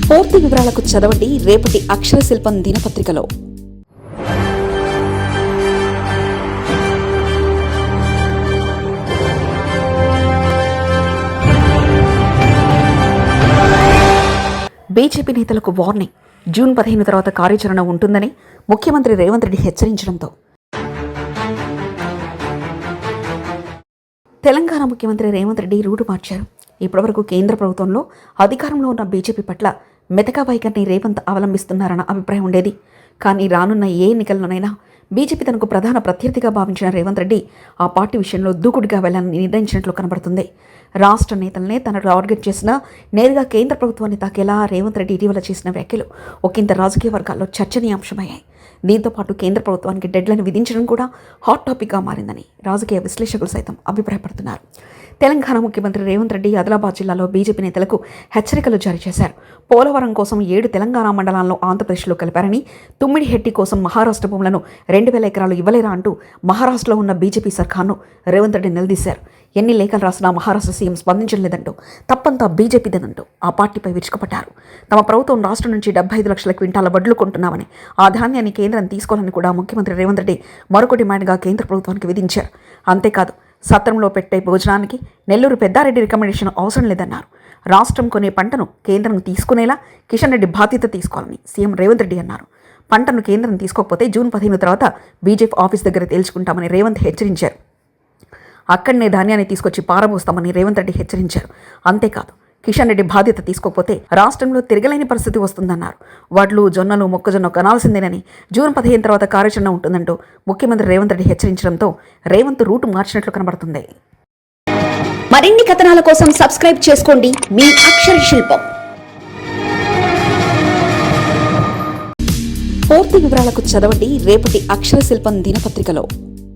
పూర్తి వివరాలకు చదవండి రేపటి అక్షర శిల్పం దినపత్రికలో. బీజేపీ నేతలకు వార్నింగ్. జూన్ 15 తర్వాత కార్యాచరణ ఉంటుందని ముఖ్యమంత్రి రేవంత్ రెడ్డి హెచ్చరించడంతో తెలంగాణ ముఖ్యమంత్రి రేవంత్ రెడ్డి రూటు మార్చారు. ఇప్పటివరకు కేంద్ర ప్రభుత్వంలో అధికారంలో ఉన్న బీజేపీ పట్ల మెతక వైఖరిని రేవంత్ అవలంబిస్తున్నారన్న అభిప్రాయం ఉండేది. కానీ రానున్న ఏ ఎన్నికల్లోనైనా బీజేపీ తనకు ప్రధాన ప్రత్యర్థిగా భావించిన రేవంత్ రెడ్డి ఆ పార్టీ విషయంలో దూకుడుగా వెళ్లాలని నిర్ణయించినట్లు కనబడుతుంది. రాష్ట్ర నేతలనే తన టార్గెట్ చేసిన నేరుగా కేంద్ర ప్రభుత్వాన్ని తాకేలా రేవంత్ రెడ్డి ఇటీవల చేసిన వ్యాఖ్యలు ఒకంత రాజకీయ వర్గాల్లో చర్చనీయాంశమయ్యాయి. దీంతో పాటు కేంద్ర ప్రభుత్వానికి డెడ్లైన్ విధించడం కూడా హాట్ టాపిక్గా మారిందని రాజకీయ విశ్లేషకులు సైతం అభిప్రాయపడుతున్నారు. తెలంగాణ ముఖ్యమంత్రి రేవంత్ రెడ్డి ఆదిలాబాద్ జిల్లాలో బీజేపీ నేతలకు హెచ్చరికలు జారీ చేశారు. పోలవరం కోసం 7 తెలంగాణ మండలాలను ఆంధ్రప్రదేశ్లో కలిపారని, తుమ్మిడిహెట్టి కోసం మహారాష్ట్ర భూములను 2000 ఎకరాలు ఇవ్వలేరా అంటూ మహారాష్ట్రలో ఉన్న బీజేపీ సర్కార్ను రేవంత్ రెడ్డి నిలదీశారు. ఎన్ని లేఖలు రాసినా మహారాష్ట్ర సీఎం స్పందించలేదంటూ, తప్పంతా బీజేపీదేనంటూ ఆ పార్టీపై విరుచుకుపడ్డారు. తమ ప్రభుత్వం రాష్ట్రం నుంచి 75 లక్షల క్వింటాల వడ్లు కొంటున్నామని, ఆ ధాన్యాన్ని కేంద్రం తీసుకోవాలని కూడా ముఖ్యమంత్రి రేవంత్ రెడ్డి మరొక డిమాండ్గా కేంద్ర ప్రభుత్వానికి విధించారు. అంతేకాదు, సత్రంలో పెట్టే భోజనానికి నెల్లూరు పెద్దారెడ్డి రికమెండేషన్ అవసరం లేదన్నారు. రాష్ట్రం కొనే పంటను కేంద్రం తీసుకునేలా కిషన్ రెడ్డి బాధ్యత తీసుకోవాలని సీఎం రేవంత్ రెడ్డి అన్నారు. పంటను కేంద్రం తీసుకోకపోతే జూన్ 15 తర్వాత బీజేపీ ఆఫీస్ దగ్గర తేల్చుకుంటామని రేవంత్ హెచ్చరించారు. అక్కడనే ధాన్యాన్ని తీసుకొచ్చి పారబోస్తామని రేవంత్ రెడ్డి హెచ్చరించారు. అంతేకాదు, కిషన్ రెడ్డి బాధ్యత తీసుకోకపోతే రాష్ట్రంలో తిరగలేని పరిస్థితి వస్తుందన్నారు. వడ్లు, జొన్నలు, మొక్కజొన్న కొనాల్సిందేనని, జూన్ 15 తర్వాత కార్యాచరణ ఉంటుందంటూ ముఖ్యమంత్రి రేవంత్ రెడ్డి హెచ్చరించడంతో రేవంత్ రూటు మార్చినట్లు కనబడుతుంది. మరిన్ని కథనాల కోసం సబ్స్క్రైబ్ చేసుకోండి మీ అక్షర శిల్పం. పూర్తి వివరాలకు చదవండి రేపటి అక్షర శిల్పం దినపత్రికలో.